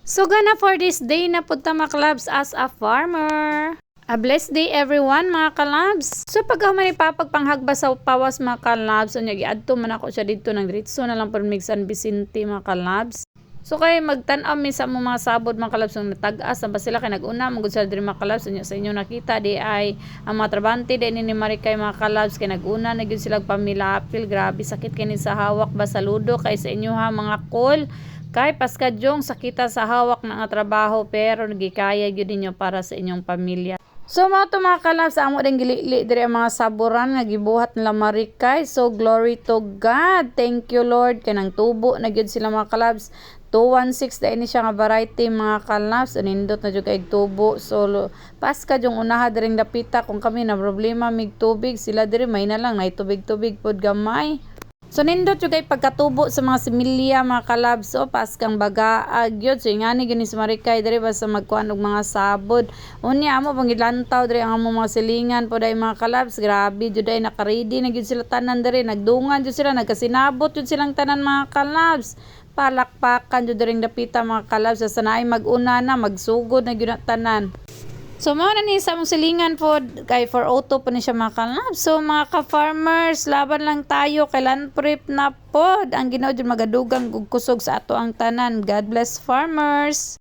So gana for this day na punta mga kalabs as a farmer. A blessed day everyone mga kalabs. So pag ako man ipapagpanghagba sa pawas mga kalabs, unya giadto man ako siya dito ng diretso na lang permig San Vicente mga kalabs. So kay magtan-aw mi sa mga sabod mga kalabs ng natag-as ba sila kay nag-una magud sa diri mga kalabs unya sa inyo nakita di ay ang mga trabante din ni Marikay mga kalabs kay nag-una na gyud sila pamilapil. Grabe sakit kini sa hawak ba saludo kay sa inyo ha mga kol. Kay paskadyong sakita sa hawak na nga trabaho pero nagikaya gyud ninyo para sa inyong pamilya. So mao to mga kalabs amo din gilili diri ang mga saburan nga gibuhat nila Marikay. So glory to God. Thank you Lord kay nang tubo na gyud sila mga kalabs. 216 dai ni siya nga variety mga kalabs nindot na jud kay tubo. So paska yung unaha diring dapita kung kami na problema mig tubig sila diri may na lang nay tubig-tubig pod gamay. So nindot yung kay pagkatubo sa mga similya mga kalabs. So paskang bagaag yun. So ingani gini sa Marikay diri basta magkuhan og mga sabod. Unya amo pangilantaw diri ang amo mga silingan po dai mga kalabs. Grabe jud ay naka-ready na gyud sila tanan diri. Nagdungan jud sila, nagkasinabot jud silang tanan mga kalabs. Palakpakan jud diring dapita mga kalabs. Sa naay mag-una na magsugod na gyud na tanan. So mao na ni sa mong silingan po kay for auto po ni siya mga kalabs. So mga ka-farmers, laban lang tayo kay land prep na pod. Ang Ginoo jud magadugang ug kusog sa ato ang tanan. God bless farmers.